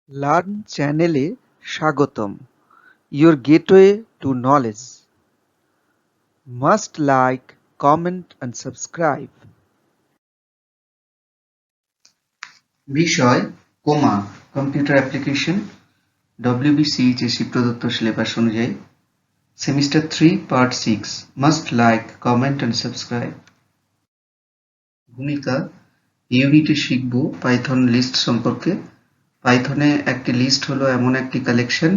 Learn চ্যানেলে স্বাগতম, your gateway to knowledge. Must like, comment and subscribe. বিষয় coma computer application WBCHSC প্রদত্ত syllabus অনুযায়ী semester 3 part 6 must like comment and subscribe. ভূমিকা ইউনিটে শিখব পাইথন লিস্ট সম্পর্কে। পাইথনে একটি লিস্ট হলো এমন একটি কালেকশন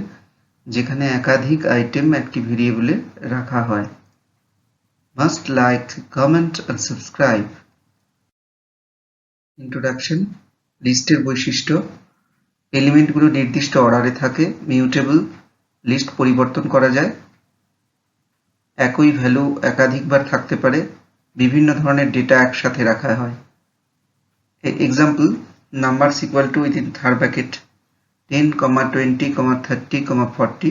যেখানে একাধিক আইটেম একটি ভেরিয়েবলে রাখা হয়। Must like comment and subscribe. Introduction. লিস্টের বৈশিষ্ট্য। এলিমেন্টগুলো নির্দিষ্ট অর্ডারে থাকে, মিউটেবল, লিস্ট পরিবর্তন করা যায়, একই ভ্যালু একাধিকবার থাকতে পারে, বিভিন্ন ধরনের ডেটা একসাথে রাখা হয়। Example, numbers equal to within third bracket 10, 20, 30, 40।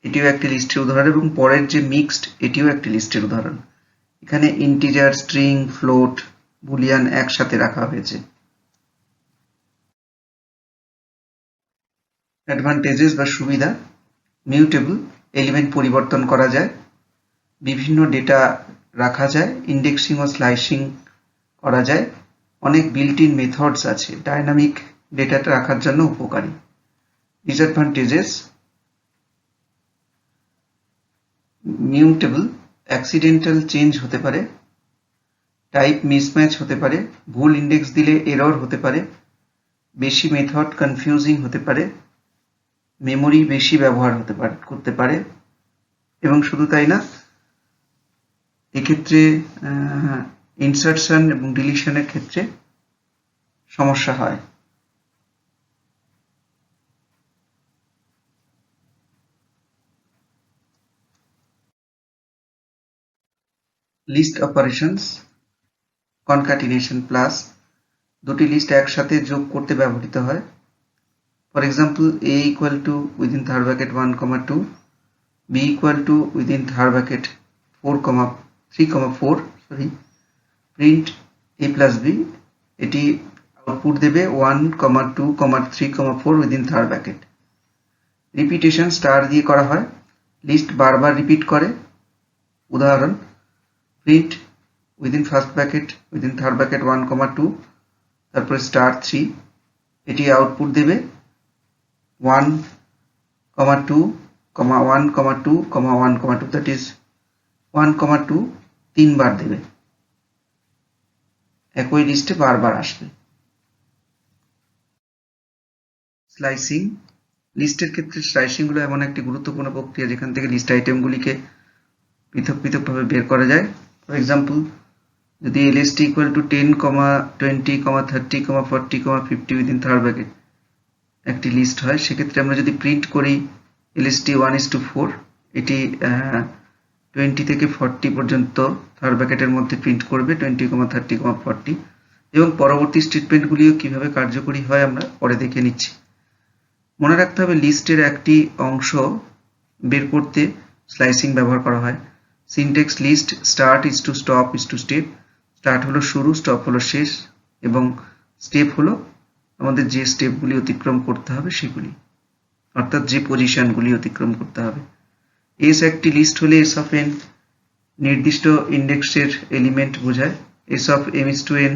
এটিও একটি লিস্টের উদাহরণ এবং পরের যে মিক্সড এটিও একটি লিস্টের উদাহরণ। এখানে ইন্টিজার, স্ট্রিং, ফ্লোট, বুলিয়ান একসাথে রাখা হয়েছে। অ্যাডভান্টেজেস বা সুবিধা। মিউটেবল, এলিমেন্ট পরিবর্তন করা যায়, বিভিন্ন ডেটা রাখা যায়, ইন্ডেক্সিং ও স্লাইসিং করা যায়, অনেক বিল্ট ইন মেথডস আছে, ডাইনামিক ডেটাটা রাখার জন্য উপকারী। ডিসঅ্যাডভান্টেজেস। মিউটেবল, অ্যাক্সিডেন্টাল চেঞ্জ হতে পারে, টাইপ মিসম্যাচ হতে পারে, ভুল ইন্ডেক্স দিলে এরর হতে পারে, বেশি মেথড কনফিউজিং হতে পারে, মেমোরি বেশি ব্যবহার করতে পারে, এবং শুধু তাই না, এক্ষেত্রে ইনসার্শন এবং ডিলিশনের ক্ষেত্রে সমস্যা হয়। List operations. কনক্যাটিনেশন প্লাস, দুটি লিস্ট একসাথে যোগ করতে ব্যবহৃত হয়। For example, a equal to within third bracket 1, 2, b equal to within third bracket 3, 4, print a plus b, এটি আউটপুট দেবে 1, 2, 3, 4 within third bracket. Repetition star দিয়ে করা হয়, লিস্ট বারবার রিপিট করে। উদাহরণ, print within first bracket within third bracket 1, 2, তারপরে star 3, এটি আউটপুট দেবে 1, 2, 1, 2, 1, 2, দ্যাট ইজ 1, 2 তিনবার দেবে, একই লিস্টে বারবার আসবে। স্লাইসিং। লিস্টের ক্ষেত্রে স্লাইসিং হলো এমন একটি গুরুত্বপূর্ণ প্রক্রিয়া যেখান থেকে লিস্ট আইটেমগুলিকে পৃথক পৃথকভাবে বের করা যায়। ফর এক্সাম্পল, যদি list equal to 10, 20, 30, 40, 50 within third bracket একটি লিস্ট হয়, সেক্ষেত্রে আমরা যদি প্রিন্ট করি list 1:4, এটি 20 থেকে 40 পর্যন্ত থার্ড ব্র্যাকেটের মধ্যে প্রিন্ট করবে 20, 30, 40, এবং পরবর্তী স্টেটমেন্টগুলিও কিভাবে কার্যকরী হয় আমরা পরে দেখে নিচ্ছি। মনে রাখতে হবে, লিস্টের একটি অংশ বের করতে স্লাইসিং ব্যবহার করা হয়। Syntax list start is to stop is to step. Start হলো শুরু, স্টপ হলো শেষ, এবং স্টেপ হলো আমাদের যে স্টেপগুলি অতিক্রম করতে হবে সেগুলি, অর্থাৎ যে পজিশনগুলি অতিক্রম করতে হবে। এস একটি লিস্ট হলে এস অফ এন নির্দিষ্ট ইন্ডেক্সের এলিমেন্ট বোঝায়। S of M is to N,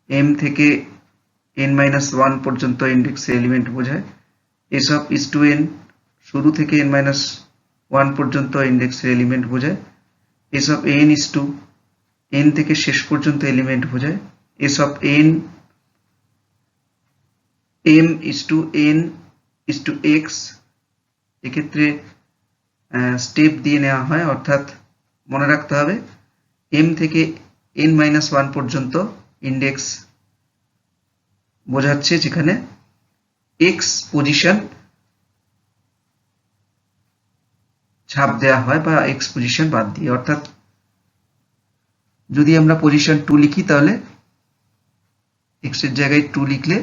M থেকে n-1 পর্যন্ত ইন্ডেক্সের এলিমেন্ট বোঝায়। S of is to N শুরু থেকে n-1 পর্যন্ত ইন্ডেক্সের এলিমেন্ট বোঝায়। S of N is to N থেকে শেষ পর্যন্ত এলিমেন্ট বোঝায়। S of N M is to N is to X, এক্ষেত্রে স্টেপ দিয়ে নেওয়া হয়, অর্থাৎ মনে রাখতে হবে এম থেকে n-1 পর্যন্ত ইন্ডেক্স বোঝাচ্ছে যেখানে এক্স পজিশন ছাপ দেওয়া হয় বা এক্স পজিশন বাদ দিয়ে, অর্থাৎ যদি আমরা পজিশন 2 লিখি তাহলে এক্স এর জায়গায় 2 লিখলে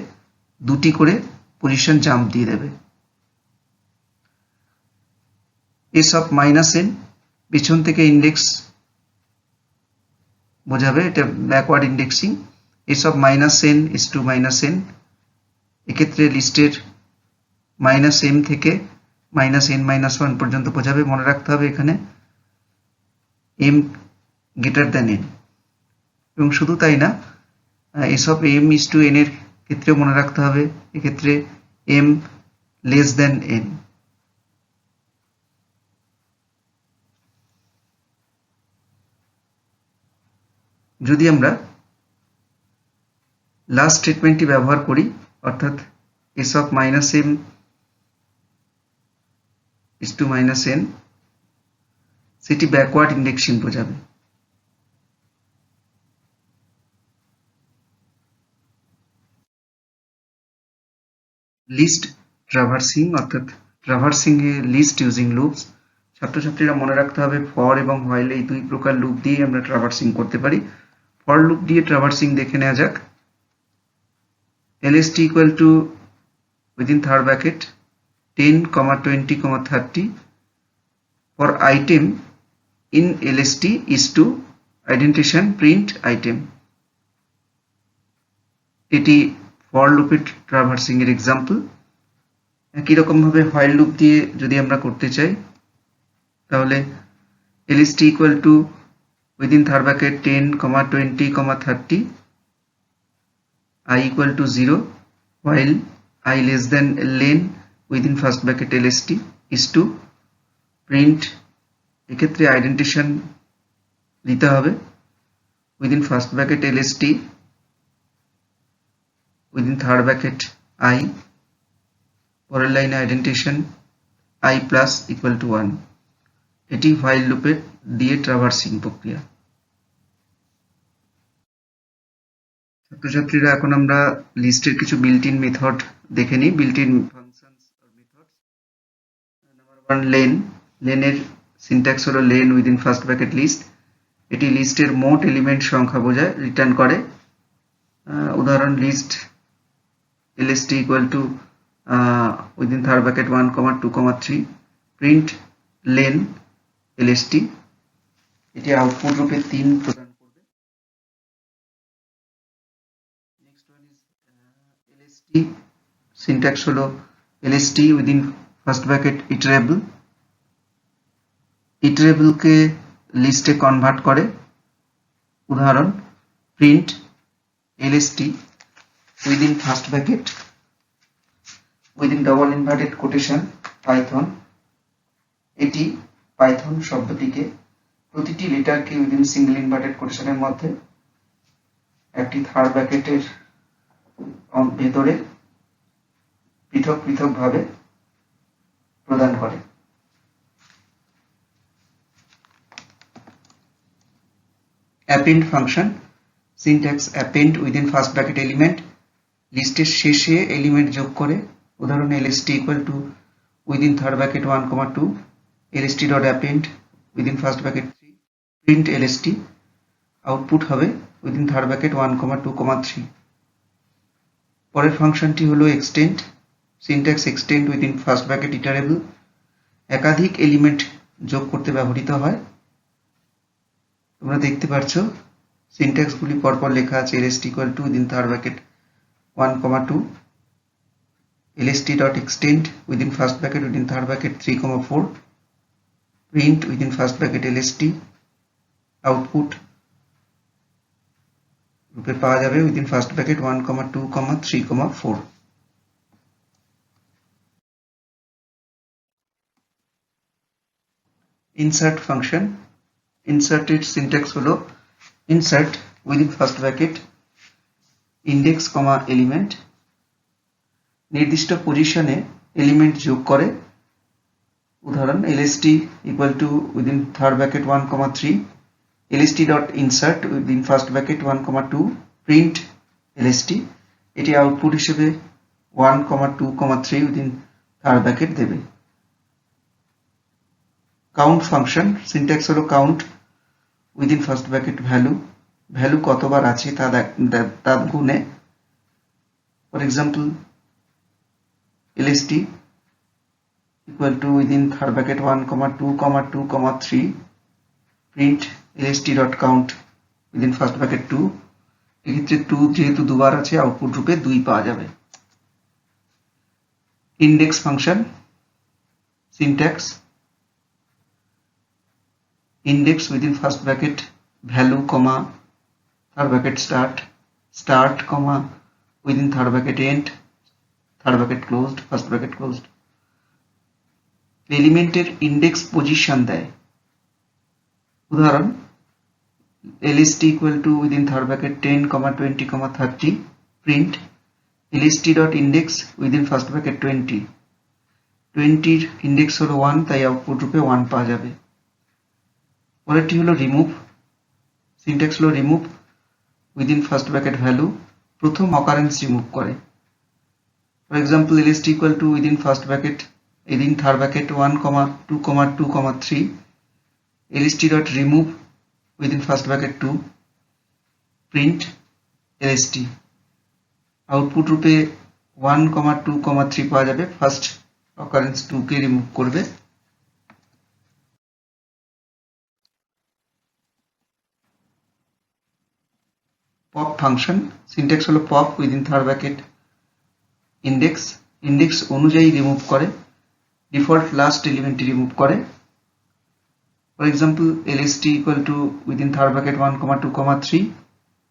দুটি করে পজিশন জাম্প দিয়ে দেবে। এস অফ মাইনাস এন পেছন থেকে ইন্ডেক্স বোঝাবে, এটা backward indexing. S of minus N is to minus N এক্ষেত্রে লিস্টের -m থেকে -n-1 পর্যন্ত বোঝাবে। মনে রাখতে হবে এখানে m greater than n, এবং শুধু তাই না, এসব m/n এর ক্ষেত্রেও মনে রাখতে হবে এক্ষেত্রে m less than n। যদি আমরা লাস্ট স্টেটমেন্টটি ব্যবহার করি, অর্থাৎ s of -m is to -n, সেটি ব্যাকওয়ার্ড ইন্ডেক্সিং বোঝাবে। লিস্ট ট্রাভার্সিং, অর্থাৎ traversing a list using loops. ছাত্রছাত্রীরা মনে রাখতে হবে ফর এবং হোয়াইল এই দুই প্রকার লুপ দিয়ে আমরা ট্রাভার্সিং করতে পারি। ফর লুপ দিয়ে ট্রাভার্সিং দেখে নেওয়া যাক। lst equal to within third bracket 10, 20, 30 for item in lst is to identification print item। এটি ফর লুপের ট্রাভার্সিং এর এক্সাম্পল। একই রকম ভাবে হোয়াইল লুপ দিয়ে যদি আমরা করতে চাই, তাহলে lst equal to within third bracket 10, 20, 30 I equal to 0 while I less than len within first bracket lst is to print, এক্ষেত্রে আইডেন্টিফিকেশন দিতে হবে within first bracket lst within third bracket I, পরের লাইনে identification I plus equal to 1। এটি while লুপের দিয়ে traversing প্রক্রিয়া। ছাত্রছাত্রীরা এখন আমরা লিস্টের কিছু বিল্ট ইন মেথড দেখে নিই। Built in functions or methods. Number 1 len. লেনের সিনট্যাক্স হলো len within first bracket list. এটি লিস্টের মোট এলিমেন্ট সংখ্যা বোঝায়, রিটার্ন করে। উদাহরণ list lst equal to within third bracket 1, 2, 3 print len lst। এটি আউটপুট রূপে 3 প্রদান করবে। Next one is lst, syntax হলো lst within first bracket iterable। ইটারেবল কে লিস্টে কনভার্ট করে। উদাহরণ print lst within first bracket within double inverted quotation python। এটি Python শব্দটিকে প্রতিটি লেটারকে উইদিন সিঙ্গেল ইনভার্টেড কোটেশনের মধ্যে একটি থার্ড ব্র্যাকেটের ভেতরে পৃথক পৃথক ভাবে প্রদান করে। Append function. Syntax append within first bracket element, লিস্টের শেষে এলিমেন্ট যোগ করে। উদাহরণ lst equal to within third bracket 1, 2 lst dot append within first bracket 3 print lst। Output হবে within third bracket 1, 2, 3। পরের ফাংশনটি হলো extend. Syntax extend within first bracket iterable, একাধিক এলিমেন্ট যোগ করতে ব্যবহৃত হয়। তোমরা দেখতে পাচ্ছ সিনট্যাক্স গুলি পরপর লেখা আছে। lst equal to within third bracket 1, 2 lst dot extend within first bracket within third bracket 3, 4 print within first bracket lst। Output রূপে পাওয়া যাবে within first bracket 1, 2, 3, 4। Insert function. ইনসার্টের সিনট্যাক্স হলো insert within first bracket index, element. নির্দিষ্ট পজিশনে element যোগ করে। উদাহরণ lst equal to within third bracket 1, 3 lst dot insert within first bracket 1, 2 print lst। এটি আউটপুট হিসেবে 1, 2, 3 within third bracket দেবে। Count function. সিনট্যাক্স হলো count within first bracket value, value কতবার আছে তা গুণে। For example lst equal to within third bracket 1, 2, 3 print lst dot count within first bracket 2। এক্ষেত্রে 2 যেহেতু দুবার আছে আউটপুট রূপে 2 পাওয়া যাবে। index function, syntax, index within first bracket value comma third bracket start comma within third bracket end, third bracket closed, first bracket closed, এলিমেন্টের index position দেয়। উদাহরণ lst equal to within third bracket 10, 20, 30 print lst.index within first bracket 20 20 index হলো 1 তাই output রূপে 1 পাওয়া যাবে। পরেরটি হলো রিমুভ, সিনট্যাক্স হলো remove within first bracket value, প্রথম অকারেন্স রিমুভ করে। For example lst equal to within first bracket within third bracket 1, 2, 2, 3 lst.remove within first bracket 2 print lst, output রূপে 1, 2, 3 পাওয়া যাবে। ফার্স্ট অকারেন্স 2 কে রিমুভ করবে। পপ ফাংশন, সিনট্যাক্স হলো pop within third bracket index অনুযায়ী remove করে, default last এলিমেন্টটি remove করে। For example lst equal to within third bracket 1, 2, 3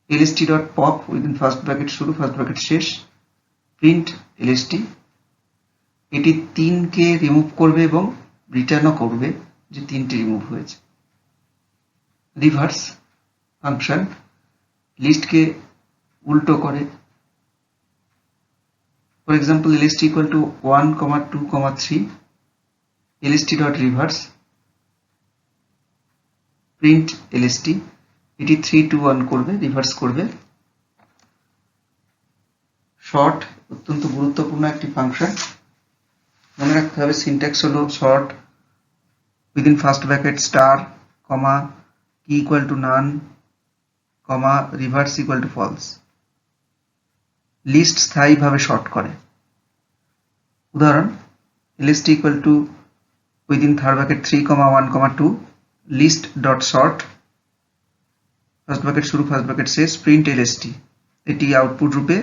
lst.pop within first bracket শুরু first bracket শেষ প্রিন্ট lst, এটি 3 কে remove করবে এবং রিটার্নও করবে যে 3টি রিমুভ হয়েছে। রিভার্স ফাংশন লিস্টকে উল্টো করে। For example lst equal to 1, 2, 3 lst.reverse print lst, এটি 3, 2, 1 করবে, রিভার্স করবে। শর্ট অত্যন্ত গুরুত্বপূর্ণ একটি ফাংশন, মনে রাখতে হবে সিনট্যাক্স হলো sort within first bracket star comma key equal to none comma reverse equal to false. List স্থায়ীভাবে শর্ট করে। উদাহরণ lst equal to within third bracket 3, 1, 2 list dot sort first bracket শুরু ফার্স্ট ব্র্যাকেট শেষ print lst, এটি output রূপে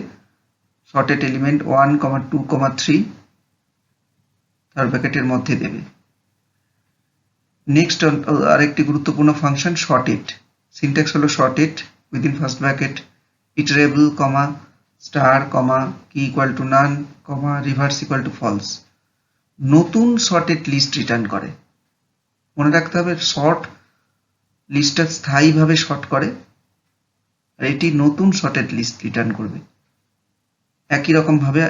sorted element 1, 2, 3 third ব্র্যাকেটের মধ্যে দেবে। নেক্সট আরেকটি গুরুত্বপূর্ণ ফাংশন শর্টেড, সিনট্যাক্স হলো sorted within first bracket iterable comma star comma key equal to none comma reverse equal to false, নতুন শর্টেড লিস্ট রিটার্ন করে। মনে রাখতে হবে শর্ট লিস্টটা স্থায়ীভাবে শর্ট করে আর এটি নতুন শর্টেড লিস্ট রিটার্ন করবে। একই রকম ভাবে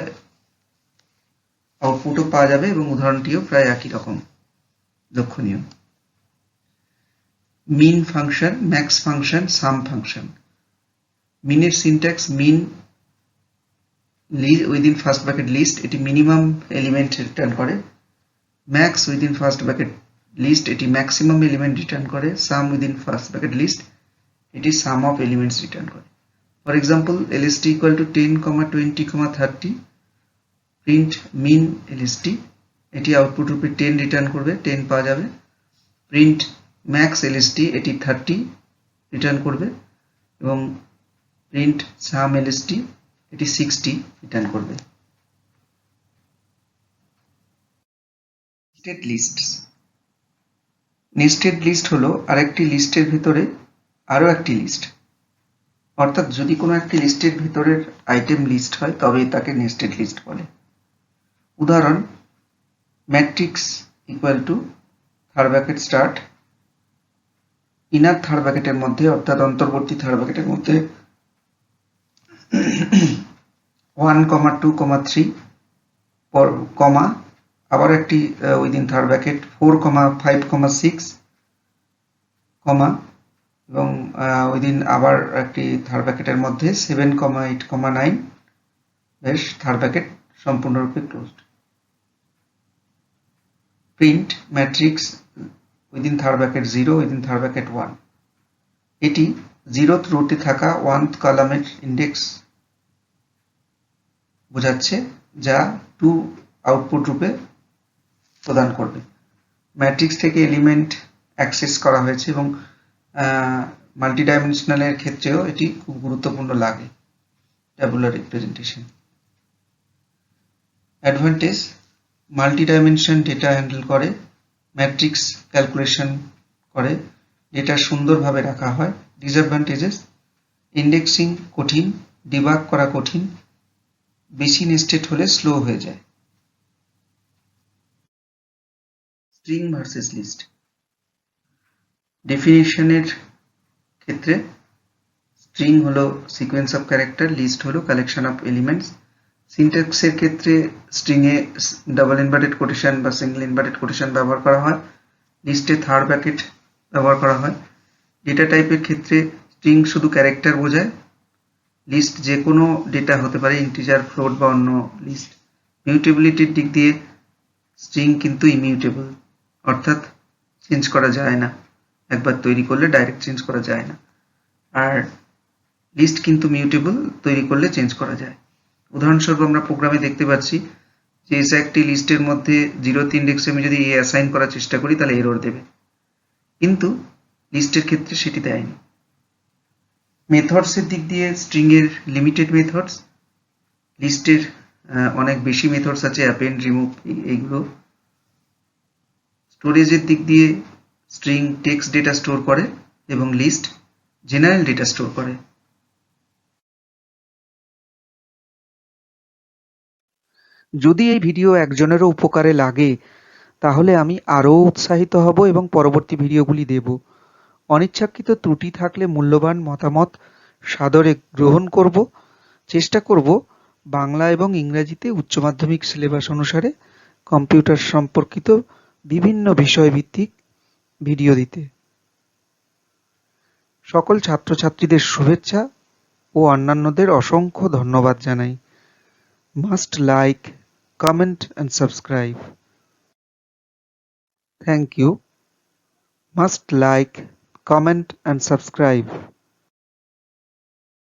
আউটপুটও পাওয়া যাবে এবং উদাহরণটিও প্রায় একই রকম লক্ষণীয়। Min function, max function, sum function. মিনের syntax min within first bracket list, এটি মিনিমাম এলিমেন্ট রিটার্ন করে। Max within first bracket list, এটি ম্যাক্সিমাম এলিমেন্ট রিটার্ন করে। Sum within first bracket list, এটি সাম অফ এলিমেন্টস রিটার্ন করে। For example lst equal to 10, 20, 30 print min lst, এটি output রূপে 10 return করবে, 10 পাওয়া যাবে। প্রিন্ট ম্যাক্স lst, এটি 30 রিটার্ন করবে এবং প্রিন্ট সাম lst, এটি 60 রিটার্ন করবে। নেস্টেড লিস্ট, নেস্টেড লিস্ট হলো আরেকটি লিস্টের ভিতরে আরো একটি লিস্ট, অর্থাৎ যদি কোনো একটি লিস্টের ভিতরের আইটেম লিস্ট হয় তবে তাকে নেস্টেড লিস্ট বলে। উদাহরণ matrix equal to third bracket start, inner third ব্র্যাকেটের মধ্যে অর্থাৎ অন্তর্বর্তী থার্ড ব্র্যাকেটের মধ্যে 1, 2, 3 কমা আবার একটি উইদিন থার্ড ব্র্যাকেট 4, 5, 6 কমা এবং উইদিন আবার একটি থার্ড ব্র্যাকেটের মধ্যে 7, 8, 9 বেশ থার্ড ব্র্যাকেট সম্পূর্ণরূপে closed. Print matrix within third bracket 0 within third bracket 1, এটি 0th রোতে থাকা 1th কলামের ইন্ডেক্স বোঝাচ্ছে যা 2 আউটপুট রূপে প্রদান করবে। ম্যাট্রিক্স থেকে এলিমেন্ট অ্যাক্সেস করা হয়েছে এবং মাল্টি ডাইমেনশনালের ক্ষেত্রেও এটি খুব গুরুত্বপূর্ণ লাগে tabular representation. Advantage, multi dimension data handle করে, ম্যাট্রিক্স ক্যালকুলেশন করে, ডেটা সুন্দরভাবে রাখা হয়। ডিসঅ্যাডভান্টেজেস: ইন্ডেক্সিং কঠিন, ডিবাগ করা কঠিন, বেশি নেস্টেড হলে স্লো হয়ে যায়। String versus list. ডেফিনিশনের ক্ষেত্রে স্ট্রিং হলো সিকোয়েন্স অফ ক্যারেক্টার, লিস্ট হলো কালেকশন অফ এলিমেন্টস। সিনট্যাক্সের ক্ষেত্রে স্ট্রিংয়ে ডাবল ইনভার্টেড কোটেশন বা সিঙ্গেল ইনভার্টেড কোটেশন ব্যবহার করা হয়, লিস্টে থার্ড ব্র্যাকেট ব্যবহার করা হয়। ডেটা টাইপের ক্ষেত্রে স্ট্রিং শুধু ক্যারেক্টার বোঝায়, লিস্ট যে কোনো ডেটা হতে পারে, ইন্টিজার, ফ্লোট বা অন্য লিস্ট। মিউটেবিলিটির দিক দিয়ে স্ট্রিং কিন্তু ইমিউটেবল, অর্থাৎ চেঞ্জ করা যায় না, একবার তৈরি করলে ডাইরেক্ট চেঞ্জ করা যায় না। আর লিস্ট কিন্তু মিউটেবল, তৈরি করলে চেঞ্জ করা যায়। উদাহরণস্বরূপ আমরা প্রোগ্রামে দেখতে পাচ্ছি যে এসে একটি লিস্টের মধ্যে 0th ইন্ডেক্সে আমি যদি এ অ্যাসাইন করার চেষ্টা করি তাহলে এরর দেবে, কিন্তু লিস্টের ক্ষেত্রে সেটি দেয়নি। মেথডসের দিক দিয়ে স্ট্রিং এর লিমিটেড মেথডস, লিস্টের অনেক বেশি মেথডস আছে, অ্যাপেন্ড, রিমুভ, এইগুলো। স্টোরেজের দিক দিয়ে স্ট্রিং টেক্সট ডেটা স্টোর করে এবং লিস্ট জেনারেল ডেটা স্টোর করে। যদি এই ভিডিও একজনেরও উপকারে লাগে তাহলে আমি আরও উৎসাহিত হব এবং পরবর্তী ভিডিওগুলি দেব। অনিচ্ছাকৃত ত্রুটি থাকলে মূল্যবান মতামত সাদরে গ্রহণ করব। চেষ্টা করব বাংলা এবং ইংরাজিতে উচ্চ মাধ্যমিক সিলেবাস অনুসারে কম্পিউটার সম্পর্কিত বিভিন্ন বিষয়ভিত্তিক ভিডিও দিতে। সকল ছাত্রছাত্রীদের শুভেচ্ছা ও অন্যান্যদের অসংখ্য ধন্যবাদ জানাই। Must like, comment and subscribe. Thank you. Must like, comment and subscribe.